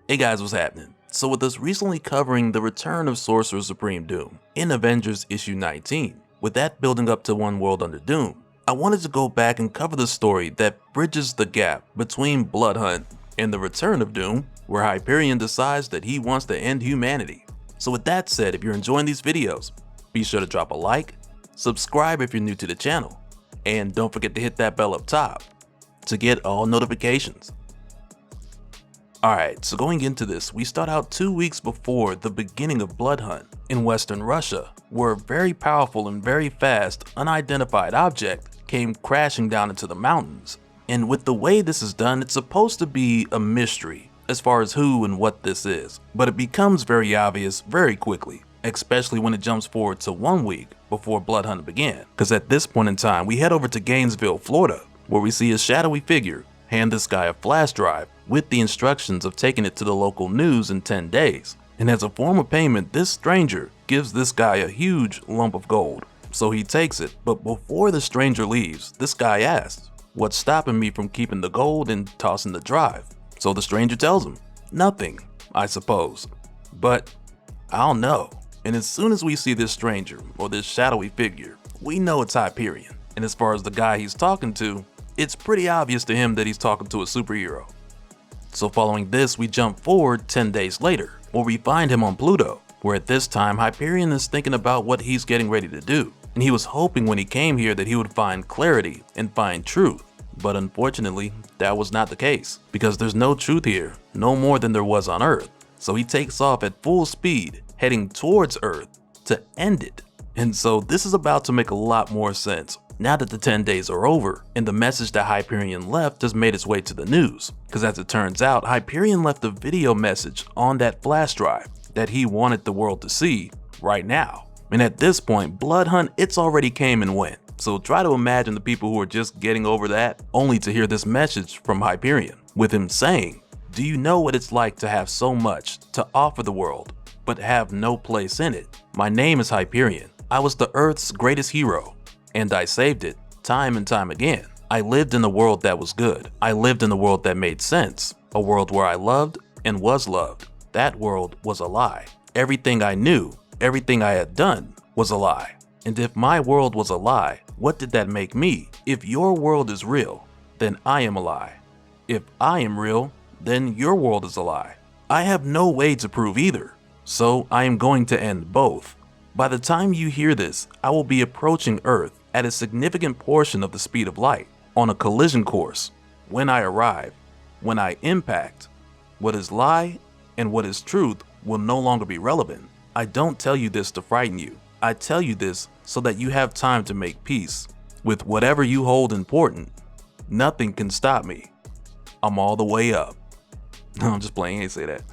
Hey guys, what's happening? So with us recently covering the return of Sorcerer Supreme Doom in Avengers issue 19, with that building up to one world under Doom, I wanted to go back and cover the story that bridges the gap between Blood Hunt and the return of Doom, where Hyperion decides that he wants to end humanity. So with that said, if you're enjoying these videos, be sure to drop a like, subscribe if you're new to the channel, and don't forget to hit that bell up top to get all notifications. Alright, so going into this, we start out 2 weeks before the beginning of Blood Hunt in Western Russia, where a very powerful and very fast, unidentified object came crashing down into the mountains. And with the way this is done, it's supposed to be a mystery as far as who and what this is, but it becomes very obvious very quickly, especially when it jumps forward to 1 week before Blood Hunt began. Because at this point in time, we head over to Gainesville, Florida, where we see a shadowy figure hand this guy a flash drive with the instructions of taking it to the local news in 10 days. And as a form of payment, this stranger gives this guy a huge lump of gold. So he takes it, but before the stranger leaves, this guy asks, "What's stopping me from keeping the gold and tossing the drive?" So the stranger tells him, "Nothing, I suppose. But I don't know." And as soon as we see this stranger, or this shadowy figure, we know it's Hyperion. And as far as the guy he's talking to, it's pretty obvious to him that he's talking to a superhero. So following this, we jump forward 10 days later, where we find him on Pluto, where at this time Hyperion is thinking about what he's getting ready to do. And he was hoping when he came here that he would find clarity and find truth. But unfortunately, that was not the case, because there's no truth here, no more than there was on Earth. So he takes off at full speed, heading towards Earth to end it. And so this is about to make a lot more sense now that the 10 days are over and the message that Hyperion left has made its way to the news. Because as it turns out, Hyperion left a video message on that flash drive that he wanted the world to see right now. And at this point, Blood Hunt, it's already came and went. So try to imagine the people who are just getting over that, only to hear this message from Hyperion, with him saying, "Do you know what it's like to have so much to offer the world, but have no place in it? My name is Hyperion. I was the Earth's greatest hero, and I saved it time and time again. I lived in a world that was good. I lived in a world that made sense, a world where I loved and was loved. That world was a lie. Everything I knew, everything I had done was a lie. And if my world was a lie, what did that make me? If your world is real, then I am a lie. If I am real, then your world is a lie. I have no way to prove either, so I am going to end both. By the time you hear this, I will be approaching Earth at a significant portion of the speed of light, on a collision course. When I arrive, when I impact, what is lie and what is truth will no longer be relevant. I don't tell you this to frighten you. I tell you this so that you have time to make peace with whatever you hold important. Nothing can stop me. I'm all the way up." No, I'm just playing, I ain't say that.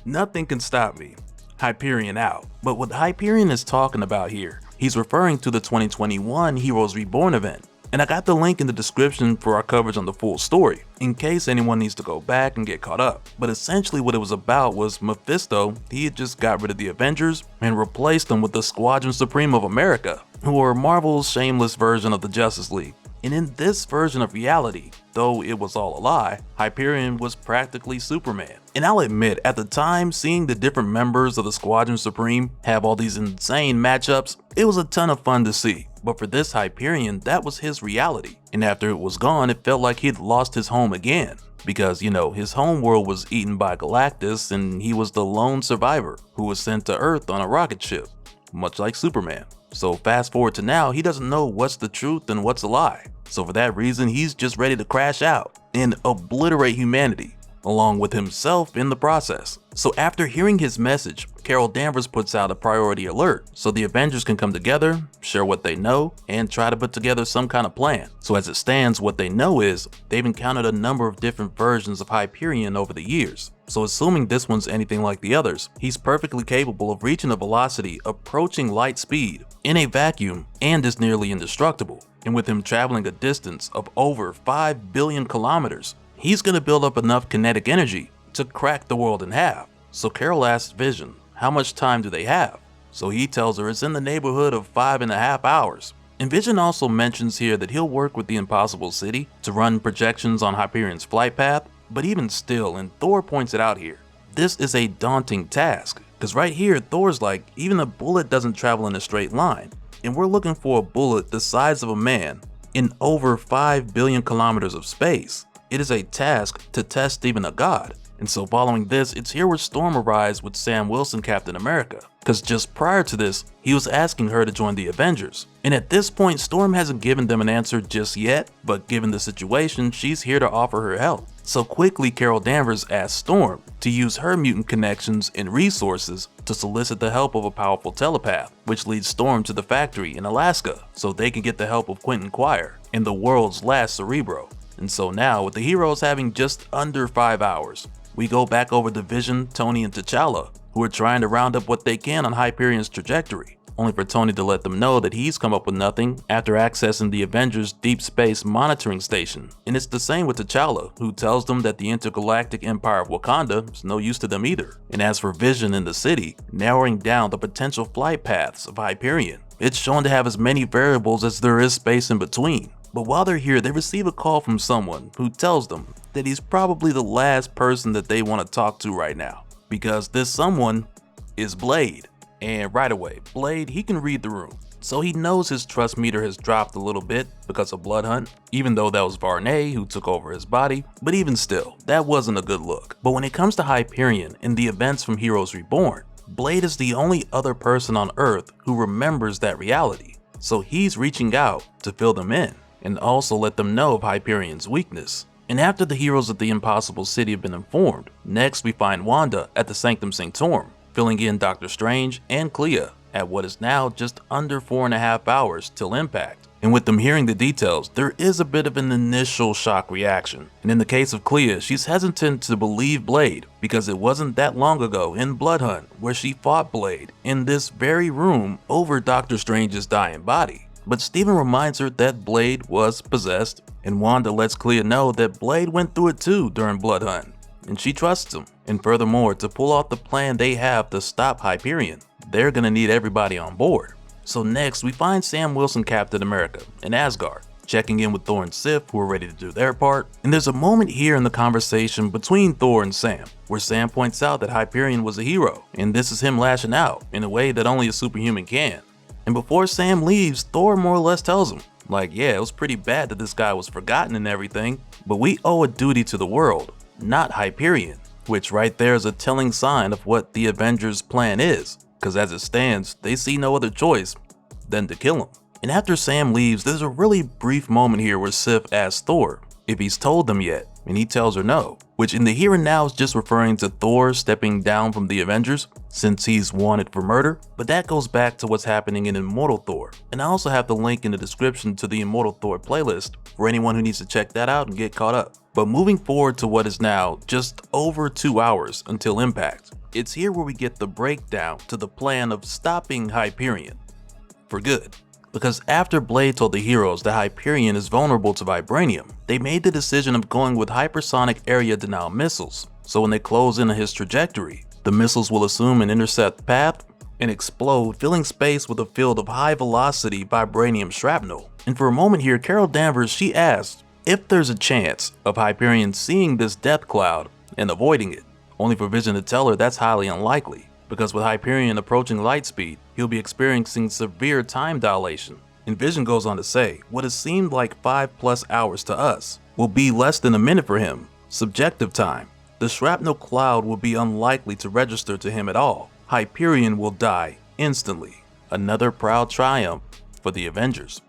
Nothing can stop me. Hyperion out. But what Hyperion is talking about here, he's referring to the 2021 Heroes Reborn event. And I got the link in the description for our coverage on the full story, in case anyone needs to go back and get caught up. But essentially what it was about was Mephisto, he had just got rid of the Avengers and replaced them with the Squadron Supreme of America, who are Marvel's shameless version of the Justice League. And in this version of reality, though it was all a lie, Hyperion was practically Superman. And I'll admit, at the time, seeing the different members of the Squadron Supreme have all these insane matchups, it was a ton of fun to see. But for this Hyperion, that was his reality. And after it was gone, it felt like he'd lost his home again. Because, you know, his home world was eaten by Galactus and he was the lone survivor who was sent to Earth on a rocket ship, much like Superman. So fast forward to now, he doesn't know what's the truth and what's a lie. So for that reason, he's just ready to crash out and obliterate humanity, along with himself in the process. So after hearing his message, Carol Danvers puts out a priority alert so the Avengers can come together, share what they know, and try to put together some kind of plan. So as it stands, what they know is they've encountered a number of different versions of Hyperion over the years. So assuming this one's anything like the others, he's perfectly capable of reaching a velocity approaching light speed in a vacuum and is nearly indestructible. And with him traveling a distance of over 5 billion kilometers, he's going to build up enough kinetic energy to crack the world in half. So Carol asks Vision, how much time do they have? So he tells her it's in the neighborhood of 5.5 hours. And Vision also mentions here that he'll work with the Impossible City to run projections on Hyperion's flight path, But even still, and Thor points it out here, this is a daunting task, because right here Thor's like, even a bullet doesn't travel in a straight line, and we're looking for a bullet the size of a man in over 5 billion kilometers of space. It is a task to test even a god. And so following this, it's here where Storm arrives with Sam Wilson, Captain America, because just prior to this, he was asking her to join the Avengers. And at this point, Storm hasn't given them an answer just yet, but given the situation, she's here to offer her help. So quickly, Carol Danvers asks Storm to use her mutant connections and resources to solicit the help of a powerful telepath, which leads Storm to the factory in Alaska so they can get the help of Quentin Quire and the world's last Cerebro. And so now, with the heroes having just under 5 hours, we go back over to Vision, Tony, and T'Challa, who are trying to round up what they can on Hyperion's trajectory, only for Tony to let them know that he's come up with nothing after accessing the Avengers' Deep Space Monitoring Station. And it's the same with T'Challa, who tells them that the intergalactic empire of Wakanda is no use to them either. And as for Vision in the city, narrowing down the potential flight paths of Hyperion, it's shown to have as many variables as there is space in between. But while they're here, they receive a call from someone who tells them that he's probably the last person that they want to talk to right now, because this someone is Blade. And right away, Blade, he can read the room, so he knows his trust meter has dropped a little bit because of Blood Hunt, even though that was Varney who took over his body. But even still, that wasn't a good look. But when it comes to Hyperion and the events from Heroes Reborn, Blade is the only other person on Earth who remembers that reality, so he's reaching out to fill them in and also let them know of Hyperion's weakness. And after the heroes of the Impossible City have been informed, next we find Wanda at the Sanctum Sanctorum, filling in Doctor Strange and Clea at what is now just under 4.5 hours till impact. And with them hearing the details, there is a bit of an initial shock reaction. And in the case of Clea, she's hesitant to believe Blade because it wasn't that long ago in Blood Hunt where she fought Blade in this very room over Doctor Strange's dying body. But Steven reminds her that Blade was possessed, and Wanda lets Clea know that Blade went through it too during Blood Hunt, and she trusts him. And furthermore, to pull off the plan they have to stop Hyperion, they're gonna need everybody on board. So next, we find Sam Wilson, Captain America, in Asgard, checking in with Thor and Sif, who are ready to do their part. And there's a moment here in the conversation between Thor and Sam, where Sam points out that Hyperion was a hero, and this is him lashing out in a way that only a superhuman can. And before Sam leaves, Thor more or less tells him, like, yeah, it was pretty bad that this guy was forgotten and everything, but we owe a duty to the world, not Hyperion. Which right there is a telling sign of what the Avengers' plan is, because as it stands, they see no other choice than to kill him. And after Sam leaves, there's a really brief moment here where Sif asks Thor if he's told them yet, and he tells her no, which in the here and now is just referring to Thor stepping down from the Avengers since he's wanted for murder. But that goes back to what's happening in Immortal Thor, and I also have the link in the description to the Immortal Thor playlist for anyone who needs to check that out and get caught up. But moving forward to what is now just over 2 hours until impact, it's here where we get the breakdown to the plan of stopping Hyperion for good. Because after Blade told the heroes that Hyperion is vulnerable to vibranium, they made the decision of going with hypersonic area denial missiles. So when they close in on his trajectory, the missiles will assume an intercept path and explode, filling space with a field of high velocity vibranium shrapnel. And for a moment here, Carol Danvers, she asked if there's a chance of Hyperion seeing this death cloud and avoiding it, only for Vision to tell her that's highly unlikely, because with Hyperion approaching light speed, he'll be experiencing severe time dilation. And Vision goes on to say, what has seemed like 5+ hours to us will be less than a minute for him, subjective time. The shrapnel cloud will be unlikely to register to him at all. Hyperion will die instantly. Another proud triumph for the Avengers.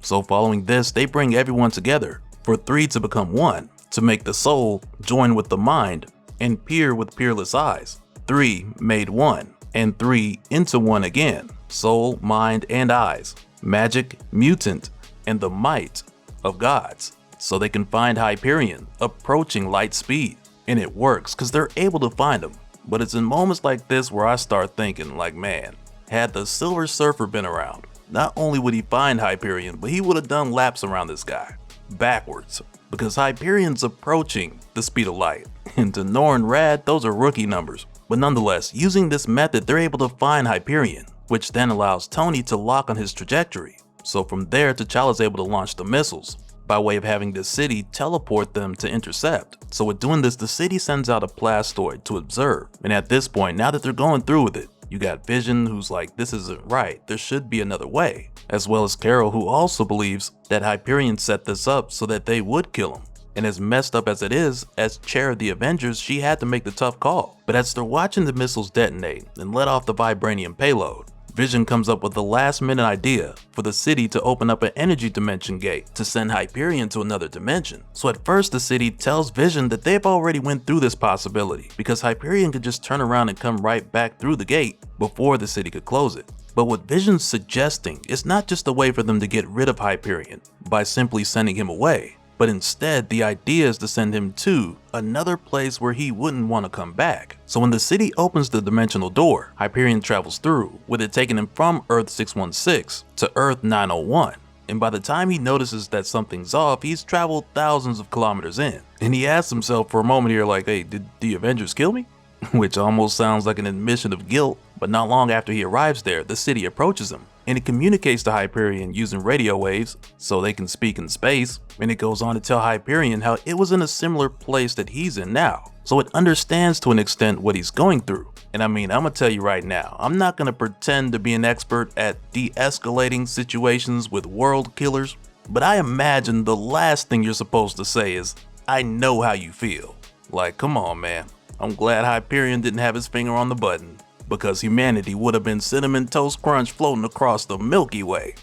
So following this, they bring everyone together for 3 to become one, to make the soul join with the mind and peer with peerless eyes. 3 made one, and 3 into one again, soul, mind, and eyes, magic, mutant, and the might of gods, so they can find Hyperion approaching light speed. And it works because they're able to find him. But it's in moments like this where I start thinking, like, man, had the Silver Surfer been around, not only would he find Hyperion, but he would have done laps around this guy backwards, because Hyperion's approaching the speed of light. And to Nor and Rad, those are rookie numbers. But nonetheless, using this method, they're able to find Hyperion, which then allows Tony to lock on his trajectory. So from there, T'Challa's able to launch the missiles. by way of having the city teleport them to intercept. So with doing this, the city sends out a plastoid to observe. And at this point, now that they're going through with it, you got Vision, who's like, this isn't right, there should be another way. As well as Carol, who also believes that Hyperion set this up so that they would kill him. And as messed up as it is, as chair of the Avengers, she had to make the tough call. But as they're watching the missiles detonate and let off the vibranium payload, Vision comes up with the last minute idea for the city to open up an energy dimension gate to send Hyperion to another dimension. So at first the city tells Vision that they've already went through this possibility because Hyperion could just turn around and come right back through the gate before the city could close it. But what Vision's suggesting is not just a way for them to get rid of Hyperion by simply sending him away, but instead the idea is to send him to another place where he wouldn't want to come back. So when the city opens the dimensional door, Hyperion travels through, with it taking him from Earth 616 to Earth 901. And by the time he notices that something's off, he's traveled thousands of kilometers in. And he asks himself for a moment here like, hey, did the Avengers kill me? Which almost sounds like an admission of guilt. But not long after he arrives there, the city approaches him, and it communicates to Hyperion using radio waves so they can speak in space, and it goes on to tell Hyperion how it was in a similar place that he's in now. So it understands to an extent what he's going through. And I mean, I'm gonna tell you right now, I'm not gonna pretend to be an expert at de-escalating situations with world killers, but I imagine the last thing you're supposed to say is, I know how you feel. Like, come on, man. I'm glad Hyperion didn't have his finger on the button, because humanity would have been Cinnamon Toast Crunch floating across the Milky Way.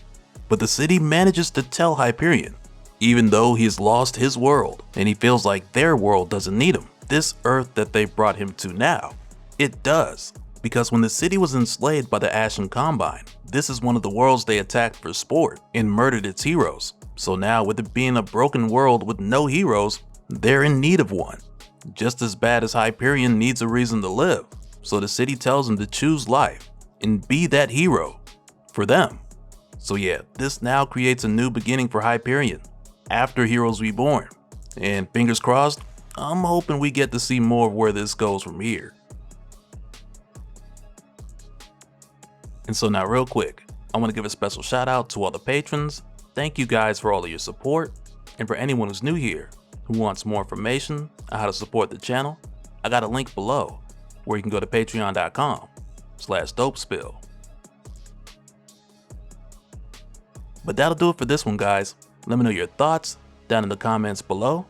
But the city manages to tell Hyperion, even though he's lost his world and he feels like their world doesn't need him, this Earth that they brought him to now, it does. Because when the city was enslaved by the Ashen Combine, this is one of the worlds they attacked for sport and murdered its heroes. So now, with it being a broken world with no heroes, they're in need of one. Just as bad as Hyperion needs a reason to live. So the city tells him to choose life and be that hero for them. So yeah, this now creates a new beginning for Hyperion after Heroes Reborn. And fingers crossed, I'm hoping we get to see more of where this goes from here. And so now real quick, I want to give a special shout out to all the patrons. Thank you guys for all of your support. And for anyone who's new here, who wants more information on how to support the channel, I got a link below where you can go to patreon.com/dopespill. But that'll do it for this one, guys. Let me know your thoughts down in the comments below,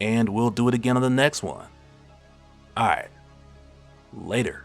and we'll do it again on the next one. Alright, later.